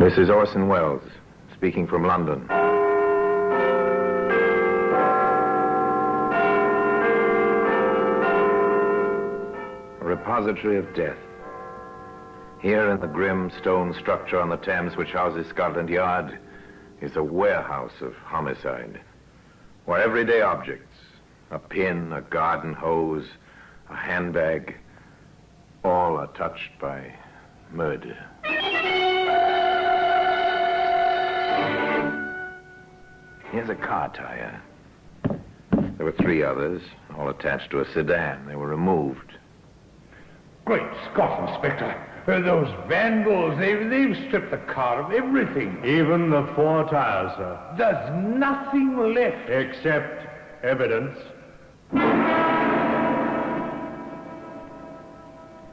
This is Orson Welles, speaking from London. A repository of death. Here in the grim stone structure on the Thames which houses Scotland Yard is a warehouse of homicide, where everyday objects, a pin, a garden hose, a handbag, all are touched by murder. Here's a car tire. There were 3 others, all attached to a sedan. They were removed. Great Scott, Inspector. Those vandals, they've stripped the car of everything. Even the 4 tires, sir. There's nothing left. Except evidence.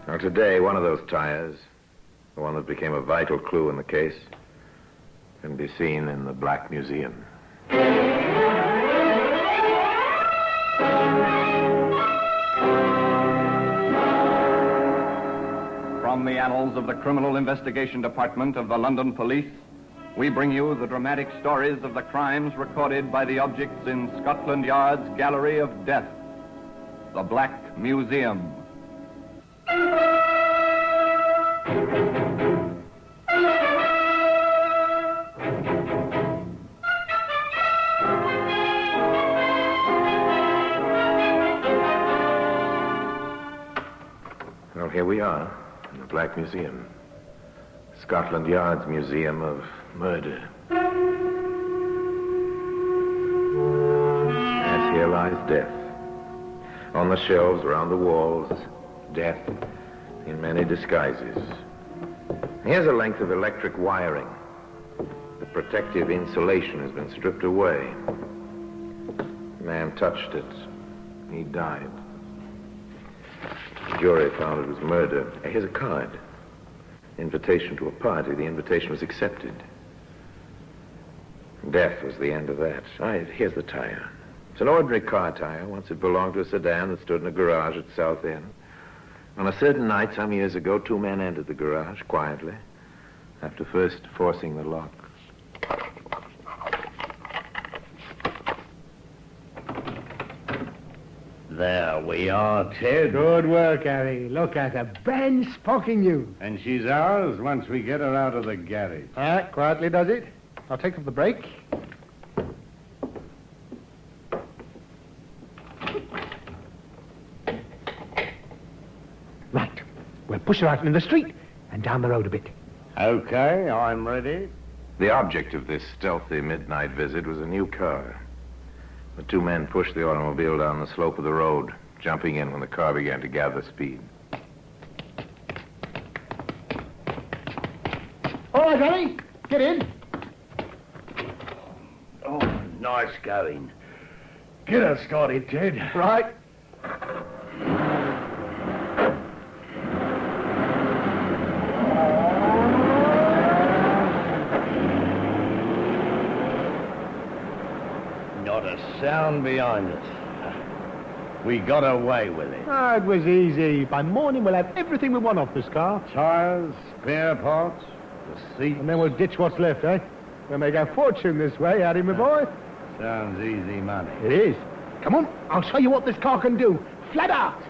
Now, today, one of those tires, the one that became a vital clue in the case, can be seen in the Black Museum. From the annals of the Criminal Investigation Department of the London Police, we bring you the dramatic stories of the crimes recorded by the objects in Scotland Yard's Gallery of Death, the Black Museum. Well, here we are, in the Black Museum. Scotland Yard's Museum of Murder. As here lies death. On the shelves, around the walls, death in many disguises. Here's a length of electric wiring. The protective insulation has been stripped away. The man touched it. He died. The jury found it was murder. Here's a card. Invitation to a party. The invitation was accepted. Death was the end of that. Here's the tire. It's an ordinary car tire. Once it belonged to a sedan that stood in a garage at Southend. On a certain night some years ago, 2 men entered the garage quietly, after first forcing the lock. There we are, Ted. Good work, Harry. Look at her. Brand sparking new. And she's ours once we get her out of the garage. Quietly does it. I'll take off the brake. Right. We'll push her out into the street and down the road a bit. Okay, I'm ready. The object of this stealthy midnight visit was a new car. The 2 men pushed the automobile down the slope of the road, jumping in when the car began to gather speed. All right, Harry. Get in. Oh, nice going. Get us started, Ted. Right. Not a sound behind us. We got away with it. It was easy. By morning, we'll have everything we want off this car. Tires, spare parts, the seat. And then we'll ditch what's left, eh? We'll make our fortune this way, Harry, my boy. Sounds easy money. It is. Come on, I'll show you what this car can do. Flat out.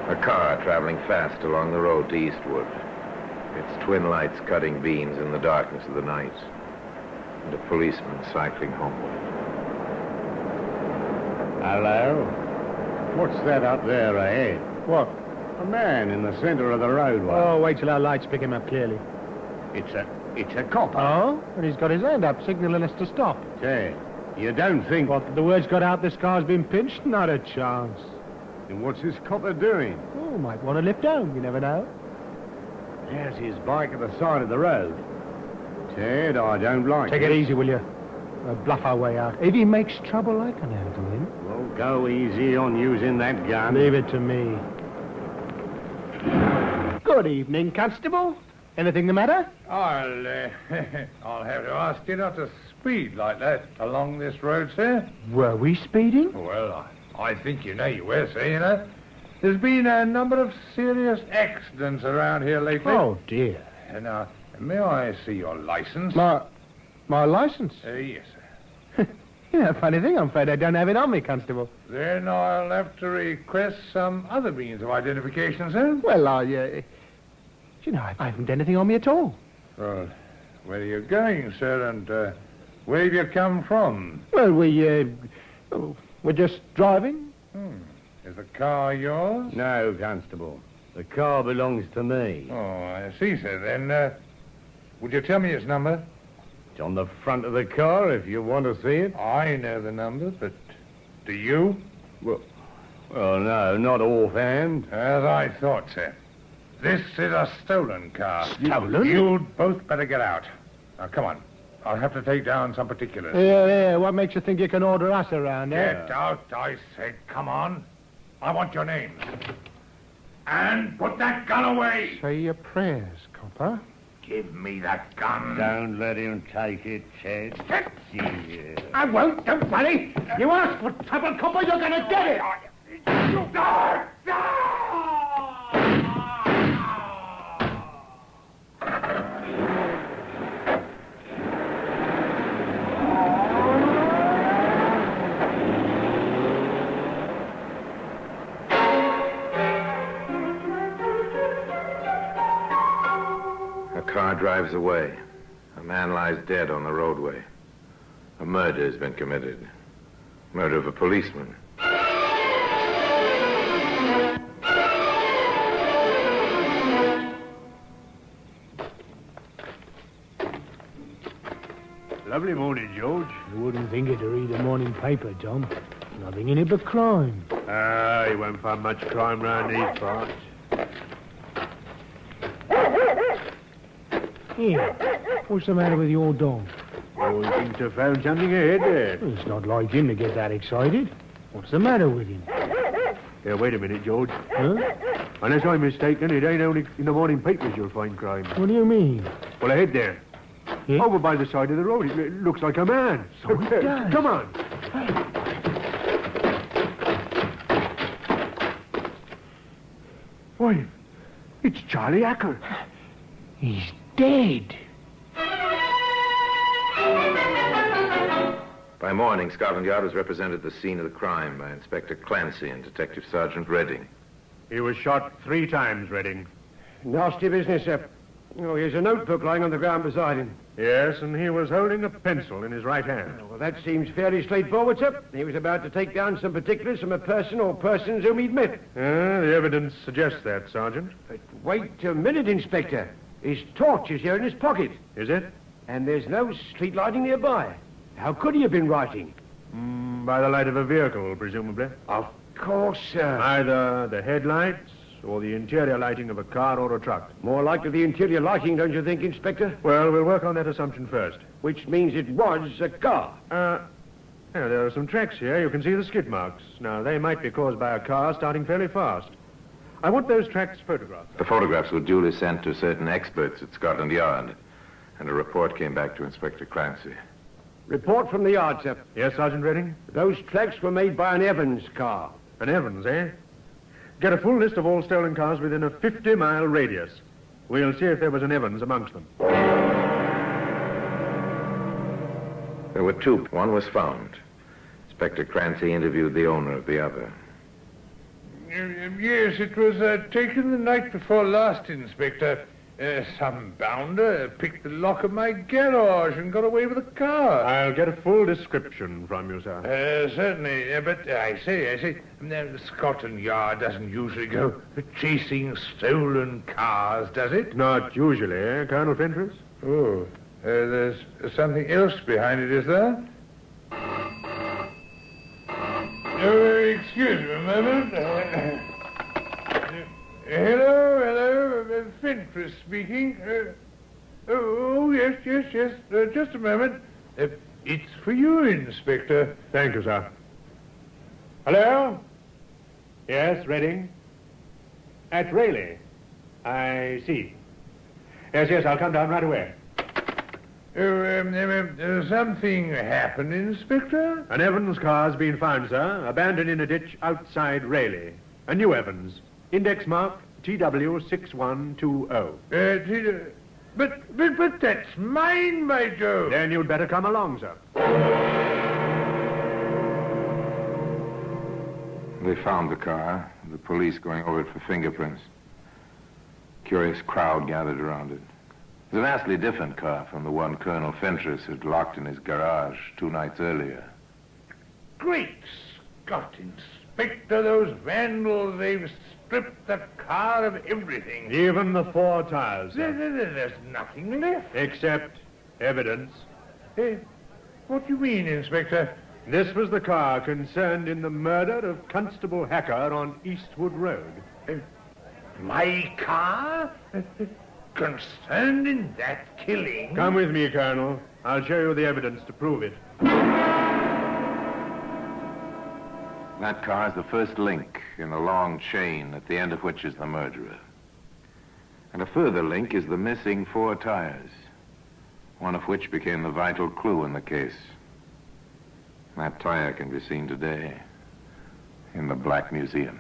A car traveling fast along the road to Eastwood. Its twin lights cutting beams in the darkness of the night. And a policeman cycling homeward. Hello? What's that up there ahead? What? A man in the center of the roadway. Oh, wait till our lights pick him up clearly. It's a cop. Oh? And he's got his hand up, signaling us to stop. Ted, you don't think... What, the word's got out this car's been pinched? Not a chance. Then what's this copper doing? Oh, might want to lift home, you never know. There's his bike at the side of the road. Ted, I don't like Take it easy, will you? We'll bluff our way out. If he makes trouble, I can handle him. Well, go easy on using that gun. Leave it to me. Good evening, Constable. Anything the matter? I'll have to ask you not to speed like that along this road, sir. Were we speeding? Well, I think you know you were, sir, you know. There's been a number of serious accidents around here lately. Oh, dear. Now, may I see your license? My license? Yes, sir. You know, funny thing, I'm afraid I don't have it on me, Constable. Then I'll have to request some other means of identification, sir. Well, you know, I haven't anything on me at all. Well, where are you going, sir, and where have you come from? Well, we're just driving. Is the car yours? No, Constable. The car belongs to me. Oh, I see, sir. Then, would you tell me its number? It's on the front of the car if you want to see it. I know the number, but do you? Well, no, not offhand. As I thought, sir. This is a stolen car. Stolen? You'd both better get out. Now, come on. I'll have to take down some particulars. Yeah, what makes you think you can order us around, eh? Get out, I said. Come on. I want your names. And put that gun away. Say your prayers, copper. Give me that gun. Don't let him take it, Ted. Yeah. I won't, don't worry. You ask for trouble, copper, you're gonna get it. A car drives away. A man lies dead on the roadway. A murder has been committed. Murder of a policeman. Lovely morning, George. You wouldn't think it to read a morning paper, Tom. Nothing in it but crime. You won't find much crime round these parts. Here, what's the matter with your dog? Oh, he seems to have found something ahead there. Well, it's not like him to get that excited. What's the matter with him? Yeah, wait a minute, George. Huh? Unless I'm mistaken, it ain't only in the morning papers you'll find crime. What do you mean? Well, ahead there. Yeah? Over by the side of the road. It looks like a man. So it does. Come on. Why, it's Charlie Acker. He's dead. By morning, Scotland Yard was represented at the scene of the crime by Inspector Clancy and Detective Sergeant Redding. He was shot 3 times, Redding. Nasty business, sir. Oh, here's a notebook lying on the ground beside him. Yes, and he was holding a pencil in his right hand. Well, that seems fairly straightforward, sir. He was about to take down some particulars from a person or persons whom he'd met. The evidence suggests that, Sergeant. But wait a minute, Inspector. His torch is here in his pocket. Is it? And there's no street lighting nearby. How could he have been writing? By the light of a vehicle, presumably. Of course, sir. Either the headlights or the interior lighting of a car or a truck. More likely the interior lighting, don't you think, Inspector? Well, we'll work on that assumption first. Which means it was a car. Yeah, there are some tracks here. You can see the skid marks. Now, they might be caused by a car starting fairly fast. I want those tracks photographed. The photographs were duly sent to certain experts at Scotland Yard, and a report came back to Inspector Clancy. Report from the yard, sir. Yes, Sergeant Redding? Those tracks were made by an Evans car. An Evans, eh? Get a full list of all stolen cars within a 50-mile radius. We'll see if there was an Evans amongst them. There were 2. One was found. Inspector Clancy interviewed the owner of the other. Yes, it was taken the night before last, Inspector. Some bounder picked the lock of my garage and got away with the car. I'll get a full description from you, sir. Certainly, but I say, Scotland Yard doesn't usually go chasing stolen cars, does it? Not usually, eh, Colonel Fentress? Oh, there's something else behind it, is there? Excuse me a moment. Hello, Fentress speaking. Yes, just a moment. It's for you, Inspector. Thank you, sir. Hello? Yes, Redding? At Raleigh. I see. Yes, I'll come down right away. Something happened, Inspector? An Evans car's been found, sir, abandoned in a ditch outside Raleigh. A new Evans. Index mark TW6120. But that's mine, by Jove. Then you'd better come along, sir. They found the car, the police going over it for fingerprints. Curious crowd gathered around it. It was a vastly different car from the one Colonel Fentress had locked in his garage 2 nights earlier. Great Scott, Inspector, those vandals, they've stripped the car of everything. Even the 4 tires, sir. There's nothing left. Except evidence. What do you mean, Inspector? This was the car concerned in the murder of Constable Hacker on Eastwood Road. My car? Concerned in that killing? Come with me, Colonel. I'll show you the evidence to prove it. That car is the first link in a long chain at the end of which is the murderer. And a further link is the missing 4 tires, one of which became the vital clue in the case. That tire can be seen today in the Black Museum.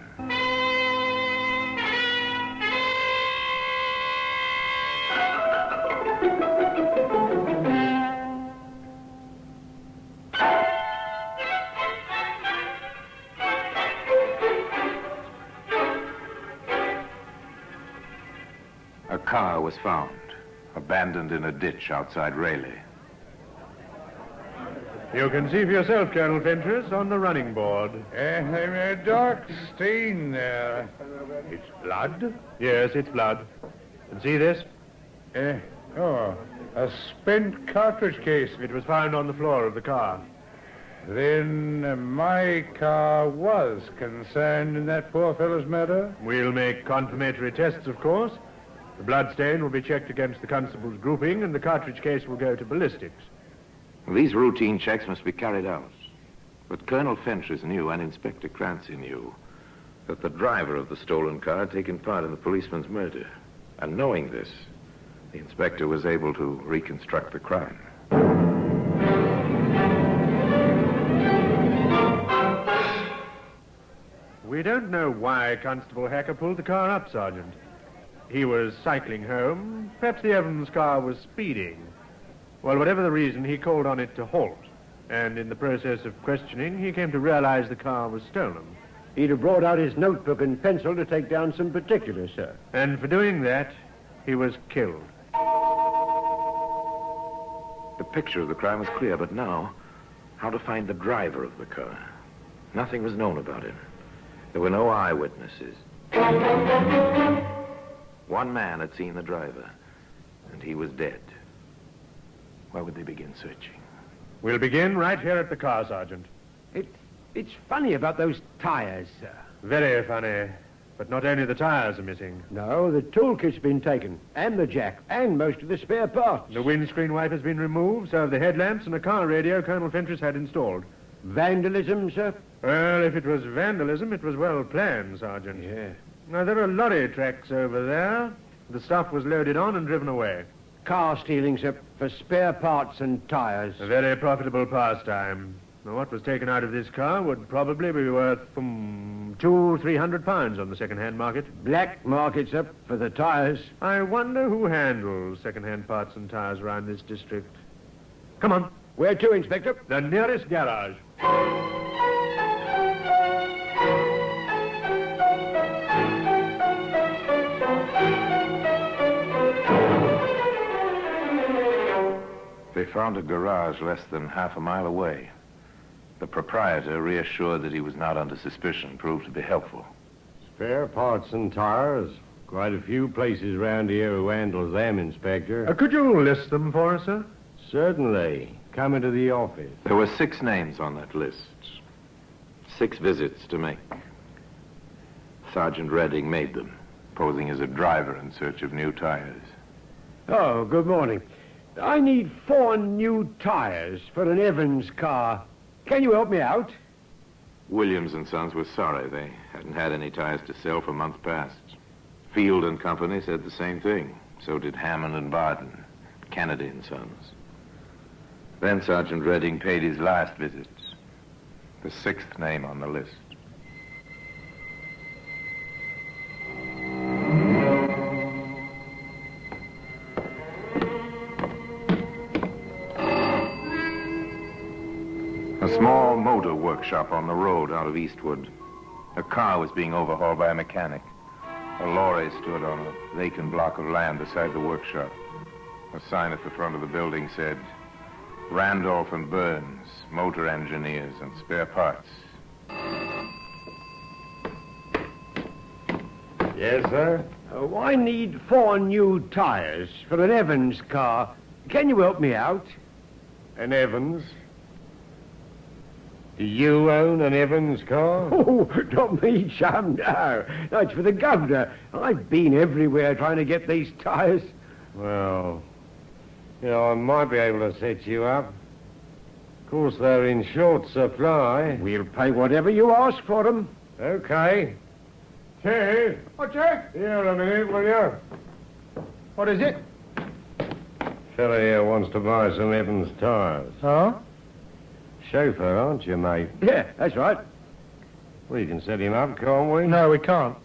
A car was found, abandoned in a ditch outside Raleigh. You can see for yourself, Colonel Fentress, on the running board. A dark stain there. It's blood? Yes, it's blood. And see this? A spent cartridge case. It was found on the floor of the car. Then my car was concerned in that poor fellow's murder? We'll make confirmatory tests, of course. The blood stain will be checked against the constable's grouping, and the cartridge case will go to ballistics. These routine checks must be carried out. But Colonel Fentress knew, and Inspector Clancy knew, that the driver of the stolen car had taken part in the policeman's murder. And knowing this, the inspector was able to reconstruct the crime. We don't know why Constable Hacker pulled the car up, Sergeant. He was cycling home. Perhaps the Evans car was speeding. Well, whatever the reason, he called on it to halt. And in the process of questioning, he came to realize the car was stolen. He'd have brought out his notebook and pencil to take down some particulars, sir. And for doing that, he was killed. The picture of the crime was clear, but now, how to find the driver of the car? Nothing was known about him. There were no eyewitnesses. One man had seen the driver, and he was dead. Where would they begin searching? We'll begin right here at the car, Sergeant. It's funny about those tires, sir. Very funny. But not only the tires are missing. No, the toolkit's been taken, and the jack, and most of the spare parts. The windscreen wiper's been removed, so have the headlamps and a car radio Colonel Fentress had installed. Vandalism, sir? Well, if it was vandalism, it was well planned, Sergeant. Yeah. Now, there are lorry tracks over there. The stuff was loaded on and driven away. Car stealing, sir, for spare parts and tires. A very profitable pastime. Now, what was taken out of this car would probably be worth £200-300 on the second-hand market. Black market, sir, for the tires. I wonder who handles second-hand parts and tires around this district. Come on. Where to, Inspector? The nearest garage. They found a garage less than half a mile away. The proprietor, reassured that he was not under suspicion, proved to be helpful. Spare parts and tires. Quite a few places around here who handles them, Inspector. Could you list them for us, sir? Certainly. Come into the office. There were 6 names on that list. 6 visits to make. Sergeant Redding made them, posing as a driver in search of new tires. Oh, good morning. I need 4 new tires for an Evans car. Can you help me out? Williams and Sons were sorry. They hadn't had any tires to sell for months past. Field and Company said the same thing. So did Hammond and Barton, Kennedy and Sons. Then Sergeant Redding paid his last visit. The 6th name on the list. A small motor workshop on the road out of Eastwood. A car was being overhauled by a mechanic. A lorry stood on a vacant block of land beside the workshop. A sign at the front of the building said, Randolph and Burns, motor engineers and spare parts. Yes, sir? I need 4 new tires for an Evans car. Can you help me out? An Evans? Do you own an Evans car? Oh, not me, chum, no. That's for the governor. I've been everywhere trying to get these tires. Well, I might be able to set you up. Of course, they're in short supply. We'll pay whatever you ask for them. Okay. Ted, What's that? here a minute, will you? What is it? Fella here wants to buy some Evans tires. Huh? Chauffeur, aren't you, mate? Yeah, that's right. Well, you can set him up, can't we? No, we can't.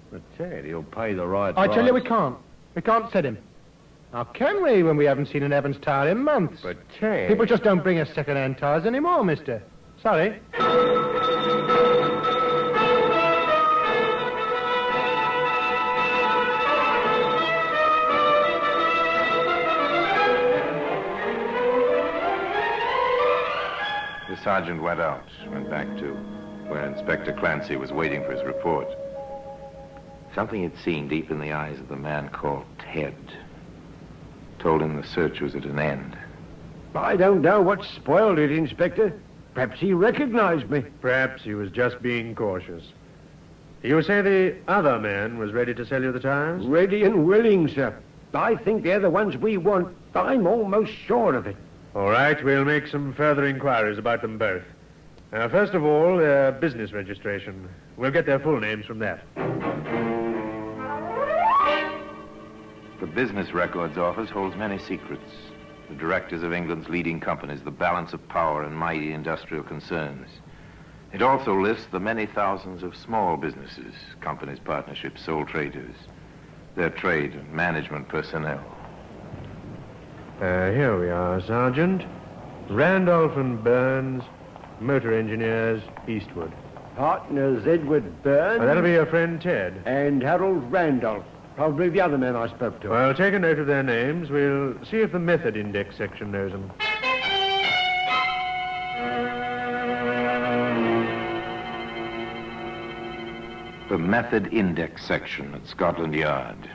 But Ted, he'll pay the right I price. tell you, we can't. We can't set him. How can we when we haven't seen an Evans tire in months? But Ted... People just don't bring us second-hand tires anymore, mister. Sorry. The sergeant went out, went back to where Inspector Clancy was waiting for his report. Something he'd seen deep in the eyes of the man called Ted told him the search was at an end. I don't know what spoiled it, Inspector. Perhaps he recognized me. Perhaps he was just being cautious. You say the other man was ready to sell you the tires? Ready and willing, sir. I think they're the ones we want. I'm almost sure of it. All right, we'll make some further inquiries about them both. First of all, their business registration. We'll get their full names from that. The Business Records Office holds many secrets. The directors of England's leading companies, the balance of power and mighty industrial concerns. It also lists the many thousands of small businesses, companies, partnerships, sole traders, their trade and management personnel. Here we are, Sergeant. Randolph and Burns, motor engineers, Eastwood. Partners Edward Burns That'll be your friend Ted. and Harold Randolph. Probably the other man I spoke to. Well, take a note of their names. We'll see if the method index section knows them. The Method Index section at Scotland Yard.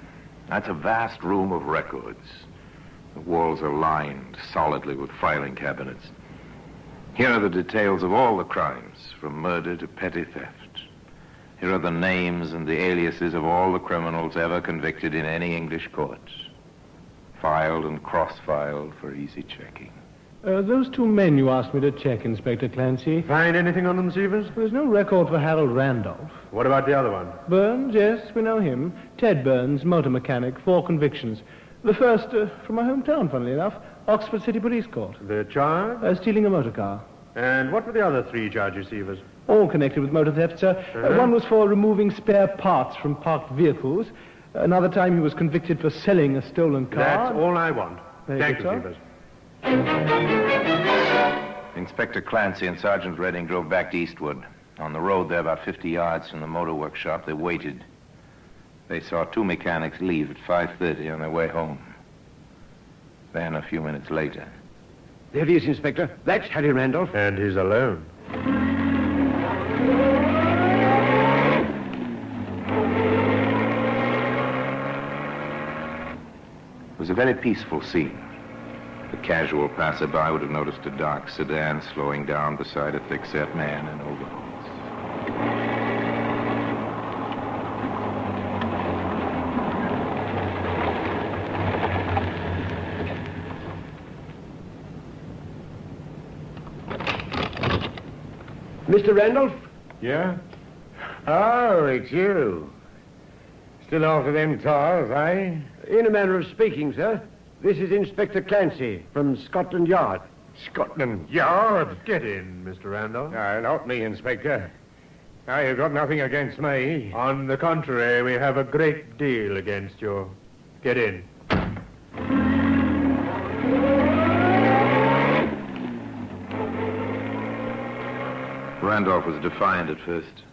That's a vast room of records. The walls are lined solidly with filing cabinets. Here are the details of all the crimes, from murder to petty theft. Here are the names and the aliases of all the criminals ever convicted in any English court. Filed and cross-filed for easy checking. Those 2 men you asked me to check, Inspector Clancy. Find anything on them, Severs? There's no record for Harold Randolph. What about the other one? Burns, yes, we know him. Ted Burns, motor mechanic, 4 convictions. The first from my hometown, funnily enough, Oxford City Police Court. The charge? Stealing a motor car. And what were the other 3 charges, Severs? All connected with motor theft, sir. One was for removing spare parts from parked vehicles. Another time he was convicted for selling a stolen car. That's all I want. Very Thank good, you, sir. Severs. Inspector Clancy and Sergeant Redding drove back to Eastwood. On the road there, about 50 yards from the motor workshop, they waited. They saw 2 mechanics leave at 5:30 on their way home. Then, a few minutes later... There he is, Inspector. That's Harry Randolph. And he's alone. It was a very peaceful scene. The casual passerby would have noticed a dark sedan slowing down beside a thick-set man in overalls. Mr. Randolph? Yeah? Oh, it's you. Still after them tires, eh? In a manner of speaking, sir. This is Inspector Clancy from Scotland Yard. Scotland Yard? Get in, Mr. Randolph. No, not me, Inspector. Now, you've got nothing against me. On the contrary, we have a great deal against you. Get in. Randolph was defiant at first,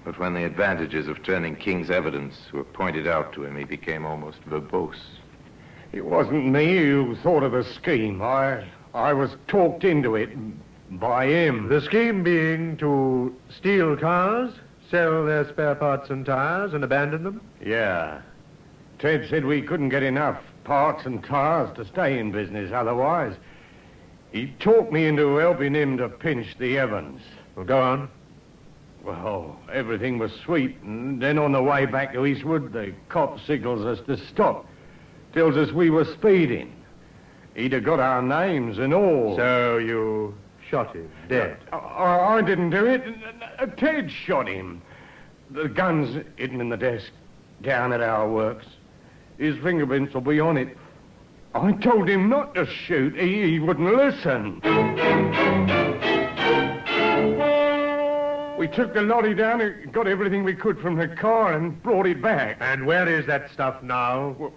but when the advantages of turning King's evidence were pointed out to him, he became almost verbose. It wasn't me who thought of the scheme. I was talked into it by him. The scheme being to steal cars, sell their spare parts and tires, and abandon them? Yeah. Ted said we couldn't get enough parts and tires to stay in business otherwise. He talked me into helping him to pinch the Evans. Well, go on. Well, everything was sweet, and then on the way back to Eastwood, the cop signals us to stop. Tells us we were speeding. He'd have got our names and all. So you shot him, dead? I didn't do it. Ted shot him. The gun's hidden in the desk down at our works. His fingerprints will be on it. I told him not to shoot. He wouldn't listen. We took the lorry down and got everything we could from the car and brought it back. And where is that stuff now? Well,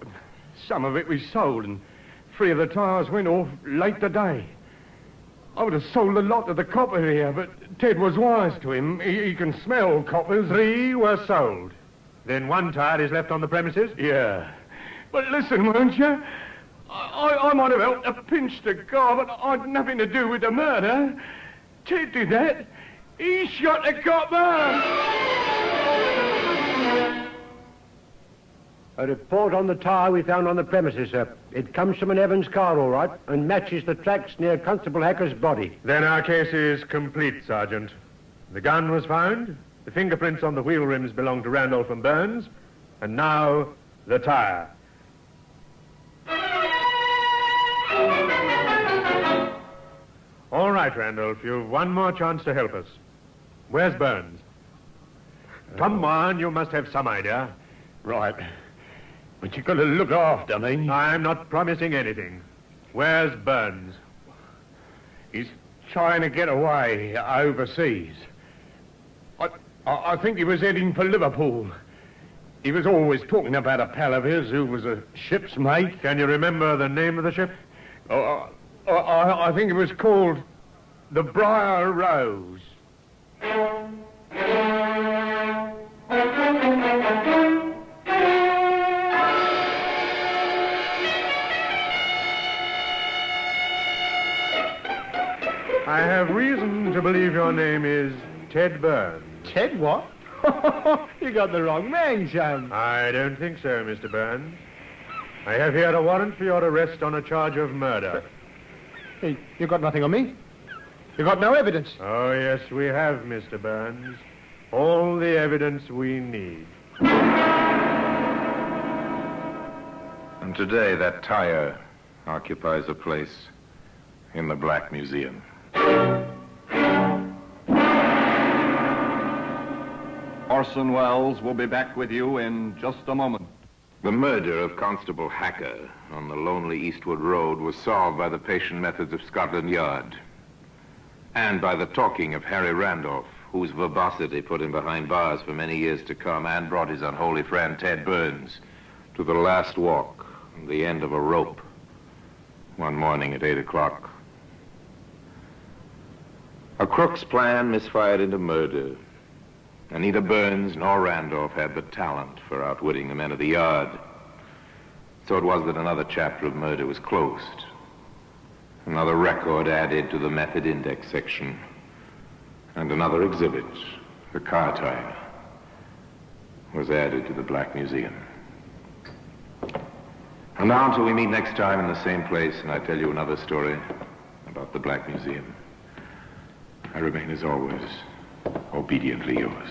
some of it we sold, and 3 of the tires went off late today. I would have sold a lot to the copper here, but Ted was wise to him. He can smell coppers. 3 were sold. Then 1 tire is left on the premises? Yeah. But listen, won't you? I might have helped to pinch the car, but I'd nothing to do with the murder. Ted did that. He shot the copper. A report on the tire we found on the premises, sir. It comes from an Evans car, all right, and matches the tracks near Constable Hacker's body. Then our case is complete, Sergeant. The gun was found, the fingerprints on the wheel rims belong to Randolph and Burns, and now the tire. All right, Randolph, you've one more chance to help us. Where's Burns? Come on, you must have some idea. Right. But you got to look after me. I'm not promising anything. Where's Burns? He's trying to get away overseas. I think he was heading for Liverpool. He was always talking about a pal of his who was a ship's mate. Can you remember the name of the ship? I think it was called the Briar Rose. I have reason to believe your name is Ted Burns. Ted what? You got the wrong man, Sam. I don't think so, Mr. Burns. I have here a warrant for your arrest on a charge of murder. Hey, you got nothing on me? You got no evidence? Oh, yes, we have, Mr. Burns. All the evidence we need. And today, that tire occupies a place in the Black Museum. Orson Welles will be back with you in just a moment. The murder of Constable Hacker on the lonely Eastwood Road was solved by the patient methods of Scotland Yard and by the talking of Harry Randolph, whose verbosity put him behind bars for many years to come and brought his unholy friend Ted Burns to the last walk and the end of a rope one morning at 8 o'clock. A crook's plan misfired into murder. And neither Burns nor Randolph had the talent for outwitting the men of the yard. So it was that another chapter of murder was closed. Another record added to the method index section. And another exhibit, the car tire, was added to the Black Museum. And now until we meet next time in the same place and I tell you another story about the Black Museum, I remain as always obediently yours.